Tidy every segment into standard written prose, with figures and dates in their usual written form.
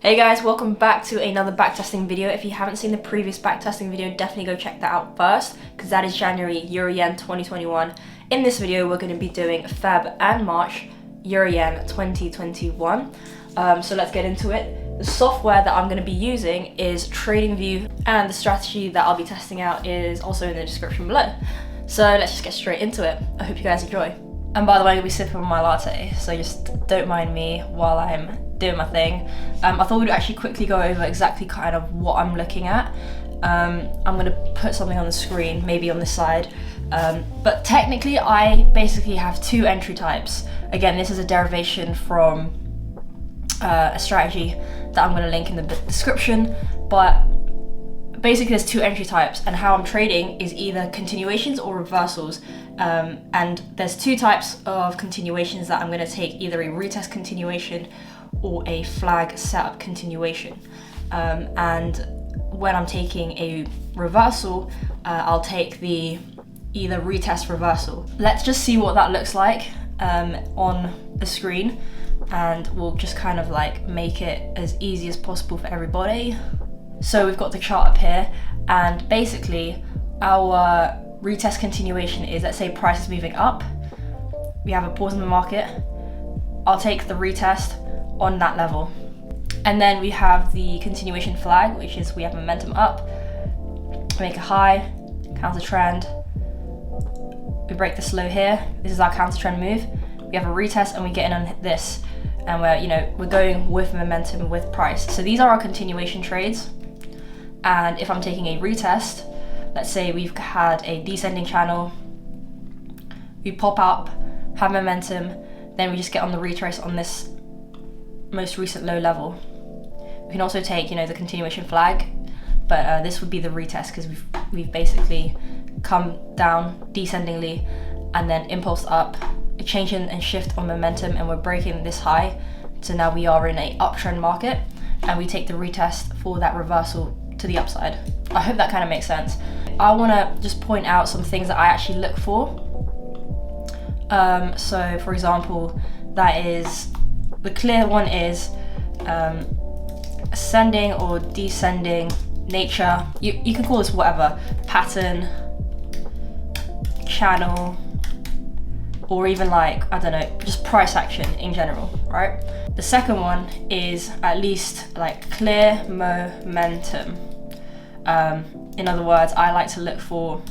Hey guys, welcome back to another backtesting video. If you haven't seen the previous backtesting video, definitely go check that out first, because that is January Euro-Yen 2021. In this video, we're going to be doing Feb and March Euro-Yen 2021. So let's get into it. The software that I'm going to be using is TradingView, and the strategy that I'll be testing out is also in the description below. So let's just get straight into it. I hope you guys enjoy. And by the way, I'm going to be sipping on my latte, so just don't mind me while I'm doing my thing. I thought we'd actually quickly go over exactly kind of what I'm looking at. I'm going to put something on the screen, maybe on this side. But technically, I basically have two entry types. Again, this is a derivation from a strategy that I'm going to link in the description. But basically, there's two entry types, and how I'm trading is either continuations or reversals. And there's two types of continuations that I'm going to take, either a retest continuation or a flag setup continuation. And when I'm taking a reversal, I'll take the either retest reversal. Let's just see what that looks like on the screen, and we'll just kind of like make it as easy as possible for everybody. So we've got the chart up here, and basically our retest continuation is, let's say price is moving up, we have a pause in the market, I'll take the retest on that level. And then we have the continuation flag, which is we have momentum up, make a high, counter trend, we break this low here, this is our counter trend move, we have a retest and we get in on this, and we're going with momentum with price. So these are our continuation trades. And if I'm taking a retest, let's say we've had a descending channel, we pop up, have momentum, then we just get on the retrace on this most recent low level. We can also take, the continuation flag, but this would be the retest because we've basically come down descendingly and then impulse up, a change in and shift on momentum, and we're breaking this high. So now we are in a uptrend market, and we take the retest for that reversal to the upside. I hope that kind of makes sense. I want to just point out some things that I actually look for. So for example, that is, the clear one is ascending or descending nature. You can call this whatever, pattern, channel, or even like, I don't know, just price action in general, right? The second one is at least like clear momentum. In other words, I like to look for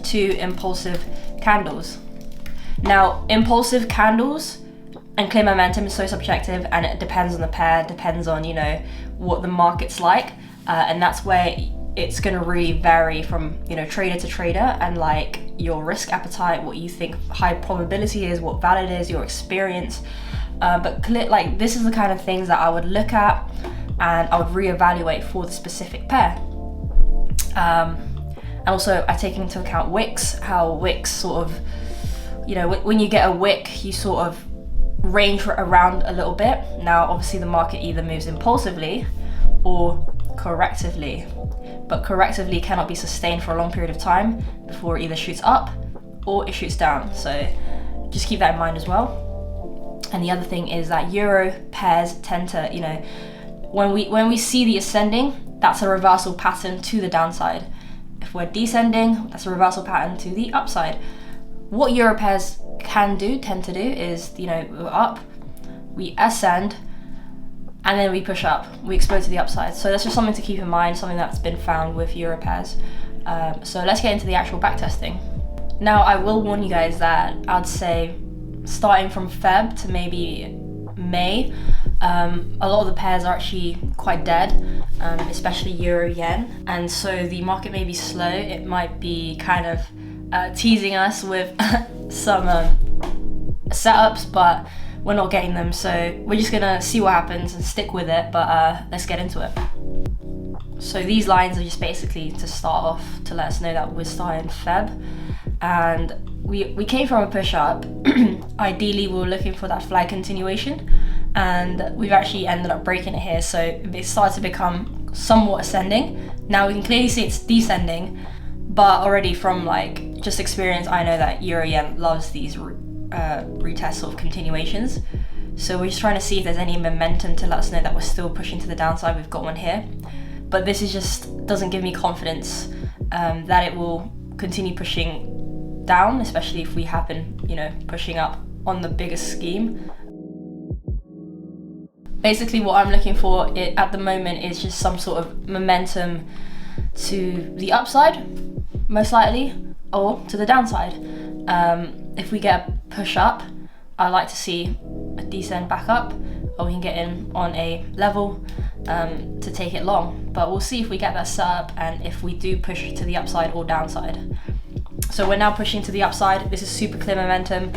two impulsive candles. Now, impulsive candles and clear momentum is so subjective, and it depends on the pair, depends on, what the market's like. And that's where it's going to really vary from, trader to trader, and like your risk appetite, what you think high probability is, what valid is, your experience. But this is the kind of things that I would look at, and I would reevaluate for the specific pair. And also I take into account wicks, how wicks sort of, when you get a wick, you sort of range around a little bit. Now, obviously the market either moves impulsively or correctively, but correctively cannot be sustained for a long period of time before it either shoots up or it shoots down. So just keep that in mind as well. And the other thing is that euro pairs tend to, when we see the ascending, that's a reversal pattern to the downside. If we're descending, that's a reversal pattern to the upside. What euro pairs tend to do is, we're up, we ascend, and then we push up, we explode to the upside. So that's just something to keep in mind, something that's been found with euro pairs. So let's get into the actual backtesting. Now, I will warn you guys that I'd say starting from Feb to maybe May, a lot of the pairs are actually quite dead, especially euro-yen, and so the market may be slow. It might be kind of teasing us with some setups, but we're not getting them, so we're just gonna see what happens and stick with it. But let's get into it. So these lines are just basically to start off to let us know that we're starting Feb, and we came from a push up. Ideally we were looking for that flag continuation, and we've actually ended up breaking it here, so it started to become somewhat ascending. Now we can clearly see it's descending, but already from like just experience, I know that euro yen loves these retest sort of continuations. So we're just trying to see if there's any momentum to let us know that we're still pushing to the downside. We've got one here, but this is just doesn't give me confidence that it will continue pushing down, especially if we have been, pushing up on the biggest scheme. Basically what I'm looking for at the moment is just some sort of momentum to the upside, most likely, or to the downside. If we get a push up, I like to see a descend back up, or we can get in on a level to take it long. But we'll see if we get that set up and if we do push to the upside or downside. So we're now pushing to the upside. This is super clear momentum.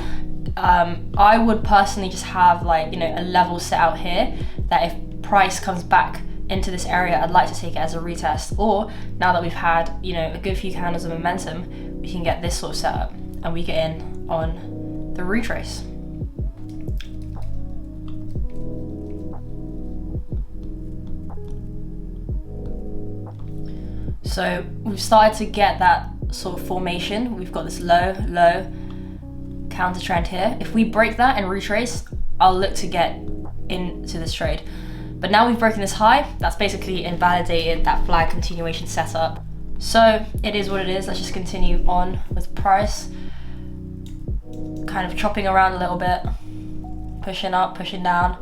I would personally just have a level set out here that if price comes back into this area, I'd like to take it as a retest. Or now that we've had a good few candles of momentum, we can get this sort of setup and we get in on the retrace. So we've started to get that sort of formation. We've got this low counter trend here. If we break that and retrace, I'll look to get into this trade. But now we've broken this high, that's basically invalidated that flag continuation setup. So it is what it is. Let's just continue on with price. Kind of chopping around a little bit, pushing up, pushing down.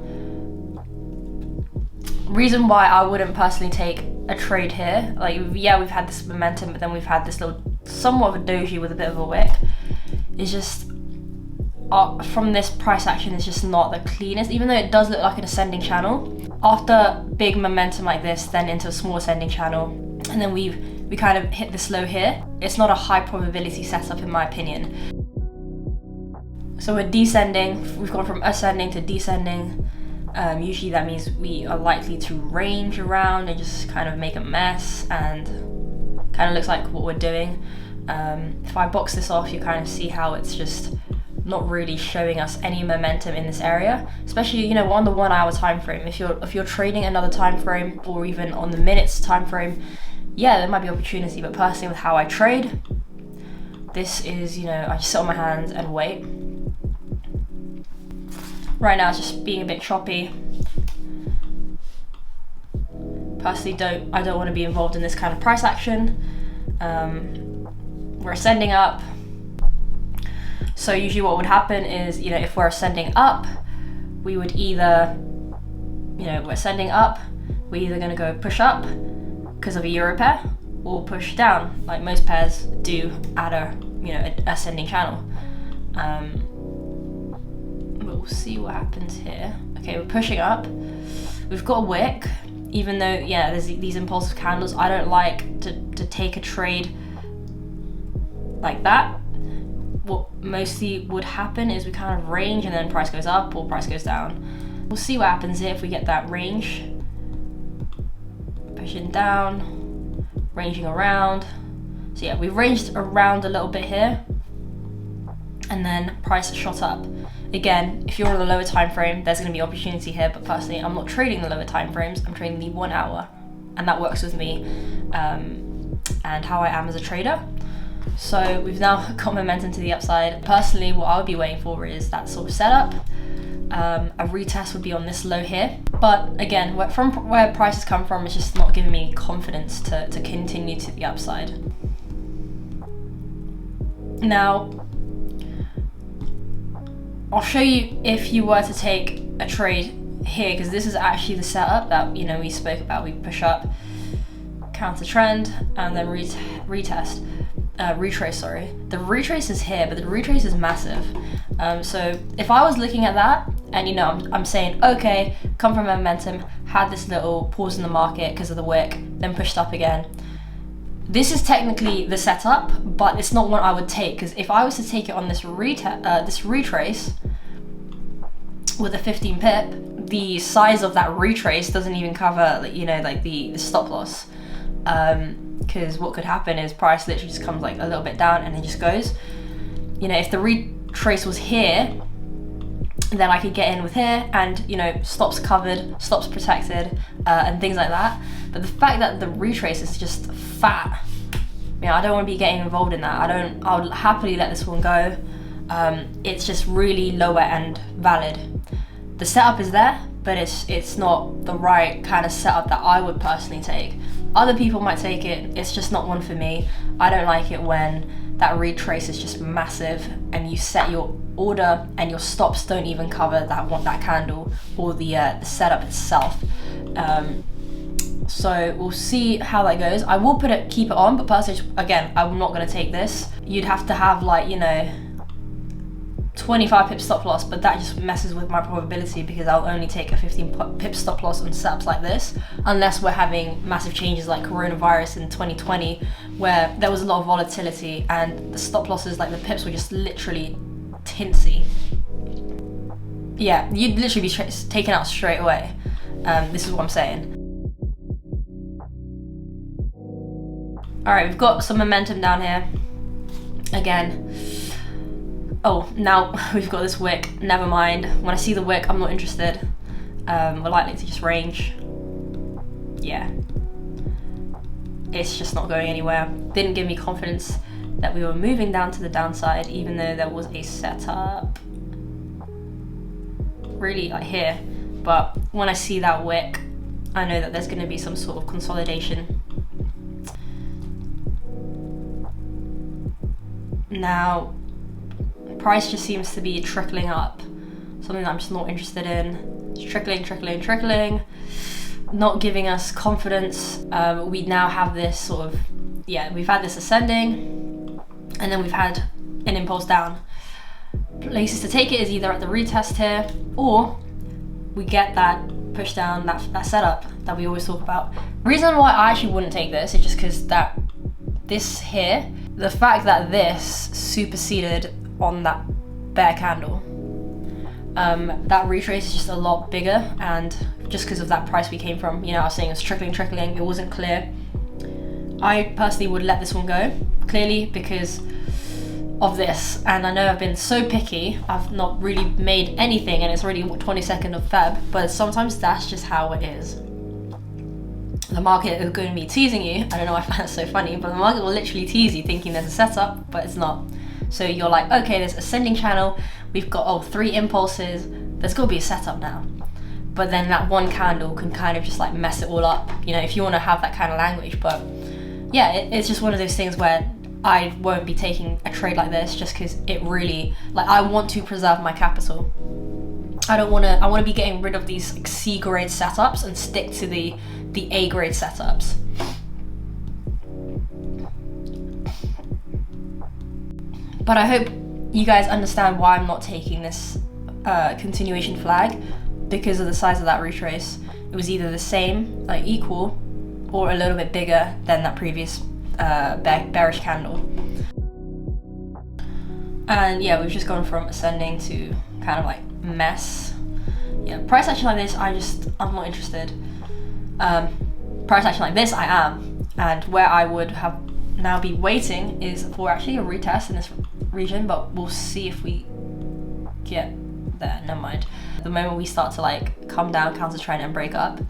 Reason why I wouldn't personally take a trade here, we've had this momentum, but then we've had this little somewhat of a doji with a bit of a wick. It's just from this price action, it's just not the cleanest, even though it does look like an ascending channel. After big momentum like this, then into a small ascending channel, and then we kind of hit this low here. It's not a high probability setup in my opinion. So we're descending, we've gone from ascending to descending. Usually that means we are likely to range around and just kind of make a mess, and kind of looks like what we're doing. If I box this off, you kind of see how it's just not really showing us any momentum in this area, especially on the 1 hour time frame. If you're trading another time frame, or even on the minutes time frame, yeah, there might be opportunity. But personally, with how I trade, this is I just sit on my hands and wait. Right now it's just being a bit choppy. Personally, I don't want to be involved in this kind of price action. We're ascending up. So usually what would happen is, if we're ascending up, we would either, we're ascending up, we're either going to go push up because of a euro pair, or push down like most pairs do at a ascending channel. But we'll see what happens here. Okay, we're pushing up. We've got a wick, even though, there's these impulsive candles. I don't like to take a trade like that. What mostly would happen is we kind of range and then price goes up or price goes down. We'll see what happens here if we get that range. Pushing down, ranging around. So yeah, we've ranged around a little bit here, and then price shot up. Again, if you're on the lower time frame, there's going to be opportunity here, but personally, I'm not trading the lower time frames. I'm trading the 1 hour, and that works with me and how I am as a trader. So we've now got momentum to the upside. Personally, what I would be waiting for is that sort of setup. A retest would be on this low here, but again, from where prices come from, it's just not giving me confidence to continue to the upside. Now, I'll show you if you were to take a trade here, because this is actually the setup that we spoke about. We push up, counter trend, and then retest. Retrace, sorry. The retrace is here, but the retrace is massive. So if I was looking at that, and I'm saying, okay, come from momentum, had this little pause in the market because of the wick, then pushed up again. This is technically the setup, but it's not one I would take, because if I was to take it on this retrace with a 15 pip, the size of that retrace doesn't even cover, the stop loss. Because what could happen is price literally just comes a little bit down and it just goes. If the retrace was here, then I could get in with here and stops covered, stops protected, and things like that. But the fact that the retrace is just fat, I don't want to be getting involved in that. I would happily let this one go. It's just really lower end valid. the setup is there, but it's not the right kind of setup that I would personally take. Other people might take it, it's just not one for me. I don't like it when that retrace is just massive and you set your order and your stops don't even cover that candle or the setup itself. So we'll see how that goes. I will keep it on, but personally, again, I'm not gonna take this. You'd have to have, like, you know, 25 pip stop loss, but that just messes with my probability because I'll only take a 15 pip stop loss on setups like this, unless we're having massive changes like coronavirus in 2020, where there was a lot of volatility and the stop losses, like the pips, were just literally tinsy. Yeah, you'd literally be taken out straight away. This is what I'm saying. All right, we've got some momentum down here. Again, oh, now we've got this wick, never mind. When I see the wick, I'm not interested. We're likely to just range. Yeah. It's just not going anywhere. Didn't give me confidence that we were moving down to the downside, even though there was a setup really like here. But when I see that wick, I know that there's gonna be some sort of consolidation. Now, price just seems to be trickling up, something that I'm just not interested in. It's trickling, not giving us confidence. We now have this sort of, we've had this ascending, and then we've had an impulse down. Places to take it is either at the retest here, or we get that push down, that setup that we always talk about. Reason why I actually wouldn't take this is just because that this here, the fact that this superseded on that bear candle, that retrace is just a lot bigger, and just because of that price we came from, you know, I was saying it was trickling, it wasn't clear. I personally would let this one go, clearly because of this, and I know I've been so picky, I've not really made anything, and it's already 22nd of Feb, but sometimes that's just how it is. The market is going to be teasing you. I don't know why I find that so funny, but the market will literally tease you thinking there's a setup, but it's not. So you're like, okay, there's ascending channel, we've got 3 impulses, there's got to be a setup now. But then that one candle can kind of just like mess it all up, you know, if you want to have that kind of language. But yeah, it's just one of those things where I won't be taking a trade like this just because it really, like, I want to preserve my capital. I want to be getting rid of these like, C grade setups and stick to the A grade setups. But I hope you guys understand why I'm not taking this continuation flag, because of the size of that retrace. It was either the same, like equal, or a little bit bigger than that previous bearish candle. And yeah, we've just gone from ascending to kind of like mess. Yeah, price action like this, I'm not interested. Price action like this, I am. And where I would have now be waiting is for actually a retest in this region, but we'll see if we get there. Never mind. The moment we start to like come down, counter trend, and break up,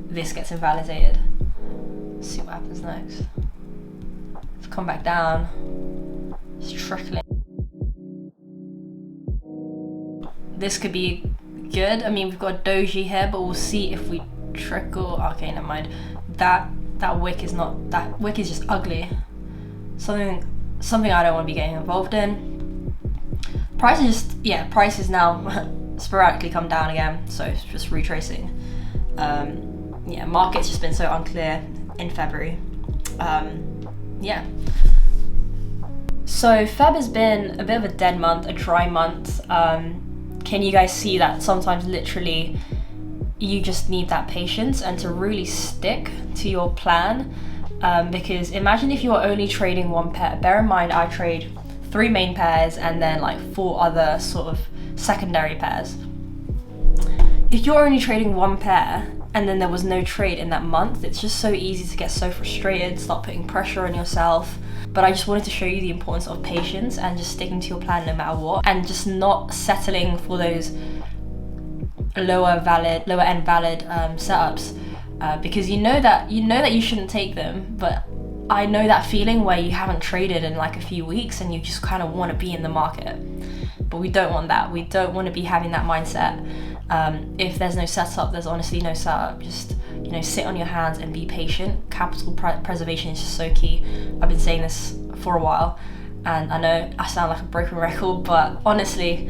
this gets invalidated. Let's see what happens next. Let's come back down. It's trickling. This could be good. I mean, we've got a doji here, but we'll see if we trickle. Okay, never mind. That wick is not. That wick is just ugly. Something I don't want to be getting involved in. Price is now sporadically come down again, so it's just retracing. Yeah, market's just been so unclear in February. Yeah. So Feb has been a bit of a dead month, a dry month. Can you guys see that sometimes literally you just need that patience and to really stick to your plan? Because imagine if you're only trading one pair. Bear in mind, I trade 3 main pairs and then like 4 other sort of secondary pairs. If you're only trading one pair and then there was no trade in that month, it's just so easy to get so frustrated, start putting pressure on yourself. But I just wanted to show you the importance of patience and just sticking to your plan no matter what, and just not settling for those lower end valid setups, because you know that you shouldn't take them. But I know that feeling where you haven't traded in like a few weeks and you just kind of want to be in the market. But we don't want that. We don't want to be having that mindset. If there's no setup, there's honestly no setup. Just, you know, sit on your hands and be patient. Capital preservation is just so key. I've been saying this for a while, and I know I sound like a broken record, but honestly,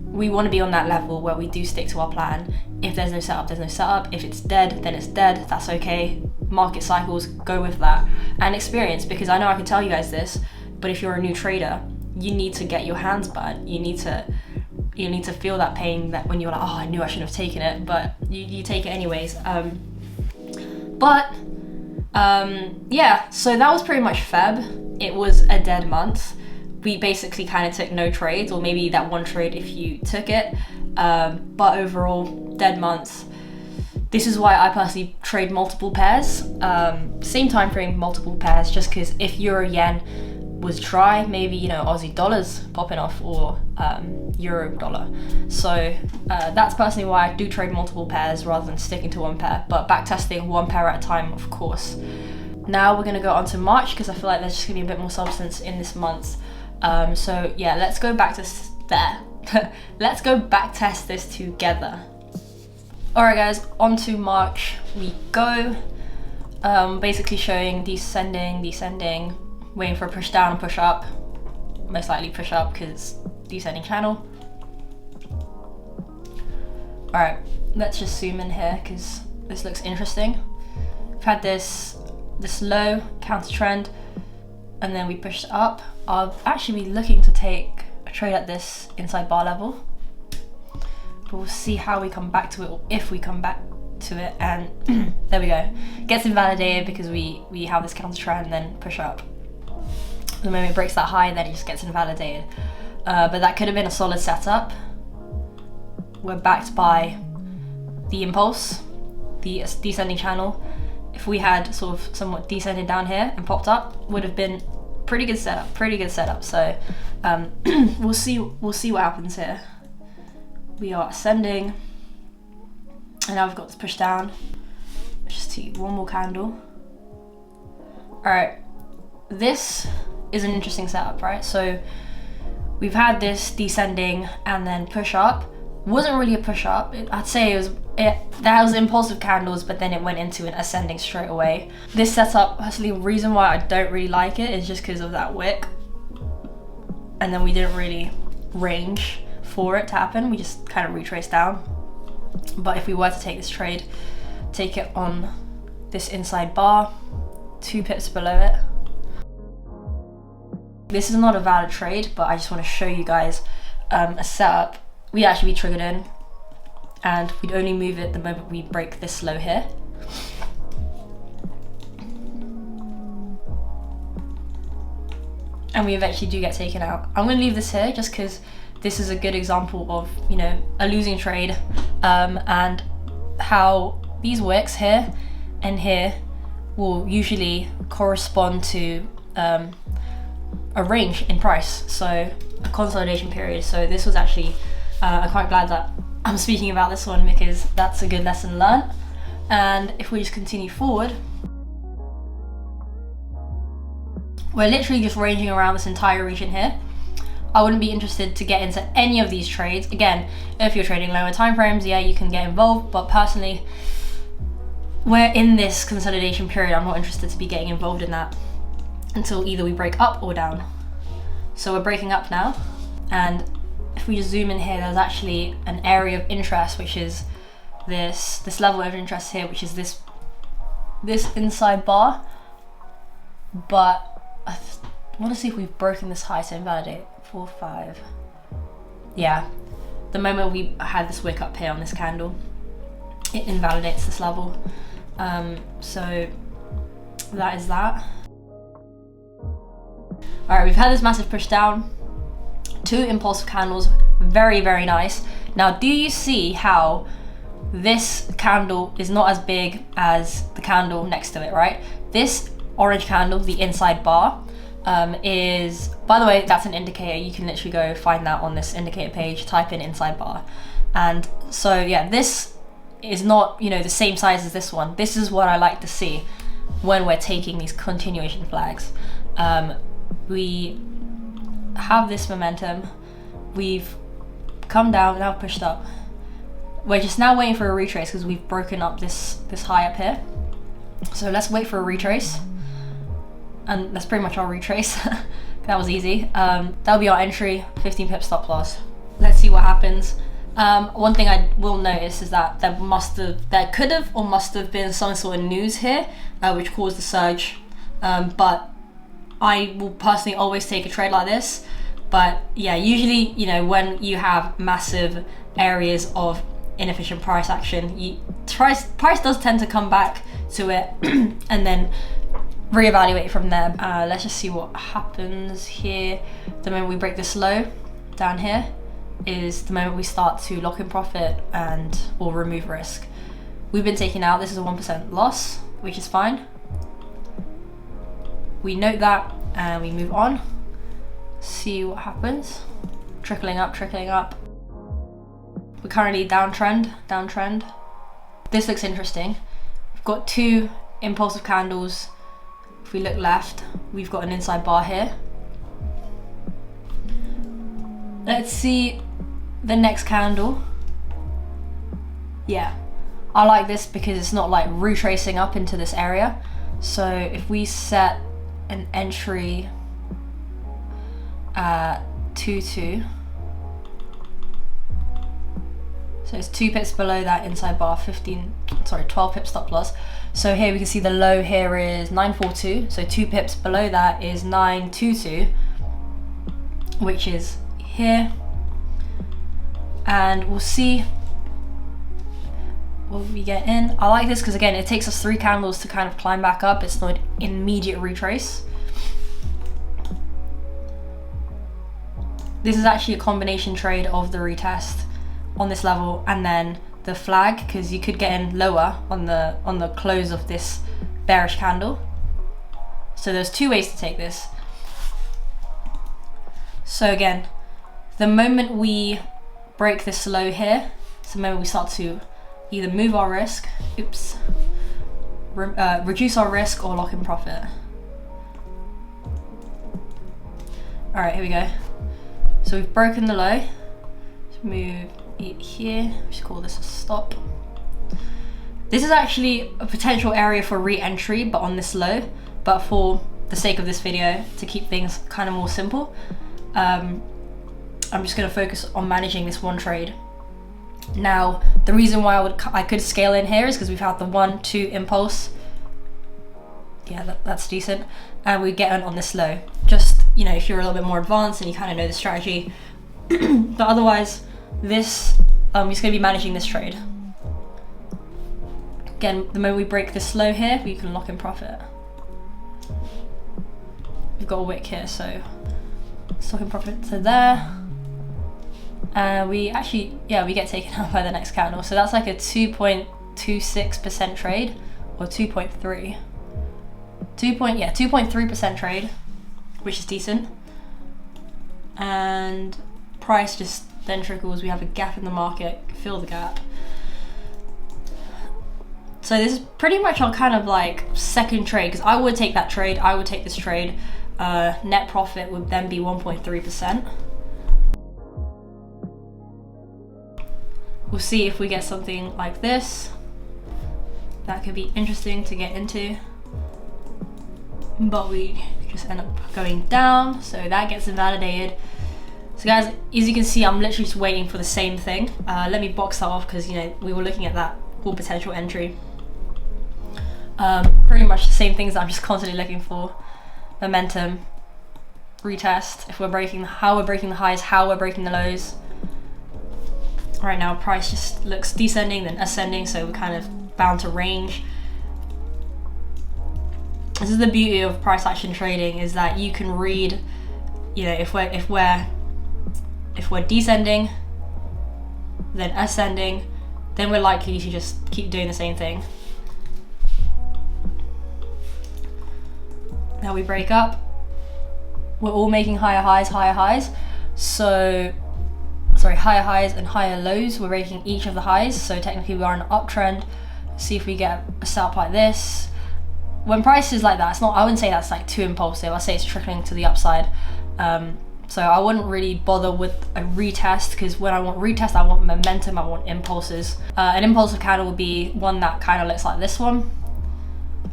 we want to be on that level where we do stick to our plan. If there's no setup, there's no setup. If it's dead, then it's dead. That's okay. Market cycles, go with that. And experience, because I know I can tell you guys this, but if you're a new trader, you need to get your hands burnt. You need to feel that pain, that when you're like, oh, I knew I shouldn't have taken it, but you take it anyways. Yeah, so that was pretty much Feb. It was a dead month. We basically kind of took no trades, or maybe that one trade if you took it, but overall, dead month. This is why I personally trade multiple pairs, same time frame, multiple pairs, just because if euro yen was dry, maybe, you know, Aussie dollars popping off, or euro dollar. So that's personally why I do trade multiple pairs rather than sticking to one pair, but backtesting one pair at a time, of course. Now we're gonna go on to March, because I feel like there's just gonna be a bit more substance in this month. So yeah, let's go back to there. Let's go back test this together. Alright guys, on to March we go. Basically showing descending, waiting for a push down and push up. Most likely push up because descending channel. Alright, let's just zoom in here because this looks interesting. We've had this low counter trend, and then we pushed up. I'll actually be looking to take a trade at this inside bar level, but we'll see how we come back to it, or if we come back to it. And there we go, gets invalidated because we have this counter trend, then push up. The moment it breaks that high, then it just gets invalidated. But that could have been a solid setup. We're backed by the impulse, the descending channel. If we had sort of somewhat descended down here and popped up, would have been pretty good setup. So we'll see what happens here. We are ascending, and now we've got this push down. Let's just see one more candle. All right, this is an interesting setup, right? So we've had this descending and then push up. Wasn't really a push up. I'd say that was impulsive candles, but then it went into an ascending straight away. This setup, actually, the reason why I don't really like it is just because of that wick, and then we didn't really range for it to happen. We just kind of retraced down. But if we were to take this trade, take it on this inside bar, 2 pips below it. This is not a valid trade, but I just want to show you guys a setup. We'd actually be triggered in, and we'd only move it the moment we break this low here. And we eventually do get taken out. I'm going to leave this here just because this is a good example of, you know, a losing trade, and how these wicks here and here will usually correspond to a range in price, so a consolidation period. So this was actually, I'm quite glad that I'm speaking about this one, because that's a good lesson learned. And if we just continue forward, we're literally just ranging around this entire region here. I wouldn't be interested to get into any of these trades. Again, if you're trading lower time frames, yeah, you can get involved, but personally, we're in this consolidation period. I'm not interested to be getting involved in that until either we break up or down. So we're breaking up now, and if we just zoom in here, there's actually an area of interest, which is this level of interest here, which is this inside bar. But I want to see if we've broken this high to invalidate. 4, 5. Yeah, the moment we had this wick up here on this candle, it invalidates this level. So that is that. All right, we've had this massive push down, 2 impulsive candles, very, very nice. Now, do you see how this candle is not as big as the candle next to it, right? This orange candle, the inside bar, is, by the way, that's an indicator. You can literally go find that on this indicator page, type in inside bar. And so, yeah, this is not, you know, the same size as this one. This is what I like to see when we're taking these continuation flags. We have this momentum. We've come down, now pushed up. We're just now waiting for a retrace because we've broken up this high up here. So let's wait for a retrace. And that's pretty much our retrace. That was easy. That'll be our entry, 15 pip stop loss. Let's see what happens. One thing I will notice is that there could have or must have been some sort of news here, which caused the surge. But I will personally always take a trade like this. But yeah, usually, you know, when you have massive areas of inefficient price action, price does tend to come back to it and then reevaluate from there. Let's just see what happens here. The moment we break this low down here is the moment we start to lock in profit or remove risk. We've been taking out, this is a 1% loss, which is fine. We note that and we move on. See what happens. Trickling up, trickling up. We're currently downtrend. This looks interesting. We've got two impulsive candles. If we look left, we've got an inside bar here. Let's see the next candle. Yeah, I like this because it's not like retracing up into this area. So if we set an entry at 2.2, so it's 2 pips below that inside bar, 12 pip stop loss. So here we can see the low here is 942, so 2 pips below that is 922, which is here. And we'll see what we get in. I like this because again, it takes us 3 candles to kind of climb back up. It's not an immediate retrace. This is actually a combination trade of the retest on this level and then the flag, because you could get in lower on the close of this bearish candle. So there's 2 ways to take this. So again, the moment we break this low here, it's the moment we start to either move our risk, reduce our risk or lock in profit. All right, here we go. So we've broken the low. Let's move it here. Just call this a stop. This is actually a potential area for re-entry, but on this low. But for the sake of this video, to keep things kind of more simple, I'm just going to focus on managing this one trade. Now, the reason why I could scale in here is because we've had the 1-2 impulse. Yeah, that's decent. And we get in on this low. Just, you know, if you're a little bit more advanced and you kind of know the strategy. But otherwise, this, I'm just going to be managing this trade. Again, the moment we break this low here, we can lock in profit. We've got a wick here, so let's lock in profit to there. And we actually, yeah, we get taken out by the next candle. So that's like a 2.26% trade, or 2.3. 2.3% trade, which is decent. And price just then trickles. We have a gap in the market, fill the gap. So this is pretty much our kind of like second trade, because I would take that trade, I would take this trade. Net profit would then be 1.3%. We'll see if we get something like this. That could be interesting to get into. But we just end up going down, so that gets invalidated. So guys, as you can see, I'm literally just waiting for the same thing. Let me box that off because, you know, we were looking at that full potential entry. Pretty much the same things that I'm just constantly looking for. Momentum, retest, if we're breaking, how we're breaking the highs, how we're breaking the lows. Right now, price just looks descending, then ascending, so we're kind of bound to range. This is the beauty of price action trading, is that you can read, you know, if we're descending, then ascending, then we're likely to just keep doing the same thing. Now we break up. We're all making higher highs. So, sorry, higher highs and higher lows. We're breaking each of the highs. So technically we are in an uptrend. See if we get a setup like this. When price is like that, it's not, I wouldn't say that's like too impulsive. I say it's trickling to the upside. So I wouldn't really bother with a retest, because when I want retest, I want momentum, I want impulses. An impulsive candle would be one that kind of looks like this one,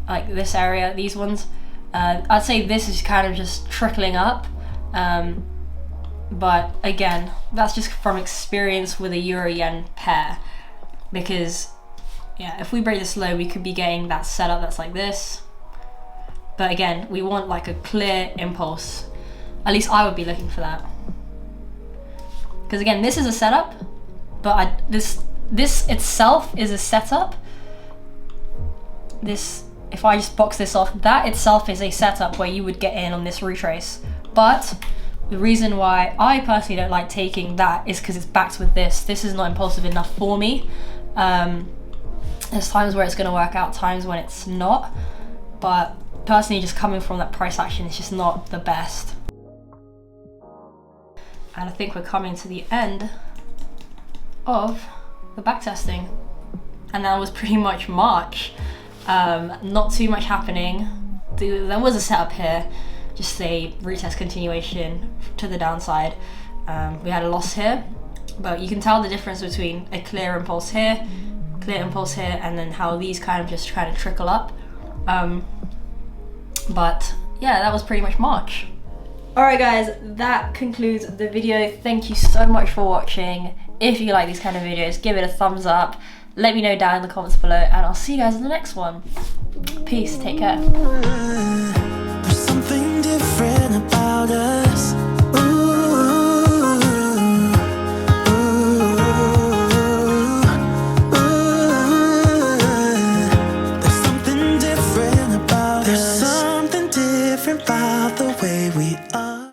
like this area, these ones. I'd say this is kind of just trickling up, but again, that's just from experience with a euro-yen pair, because yeah, if we break this low, we could be getting that setup that's like this. But again, we want like a clear impulse. At least I would be looking for that. Because again, this is a setup, but this itself is a setup. This, if I just box this off, that itself is a setup where you would get in on this retrace. But the reason why I personally don't like taking that is because it's backed with this. This is not impulsive enough for me. There's times where it's going to work out, times when it's not. But personally, just coming from that price action is just not the best. And I think we're coming to the end of the backtesting. And that was pretty much March. Not too much happening. There was a setup here, just a retest continuation to the downside. We had a loss here, but you can tell the difference between a clear impulse here, and then how these kind of just try to trickle up. But yeah, that was pretty much March. Alright guys, that concludes the video. Thank you so much for watching. If you like these kind of videos, give it a thumbs up. Let me know down in the comments below, and I'll see you guys in the next one. Peace, take care. There's something different about us.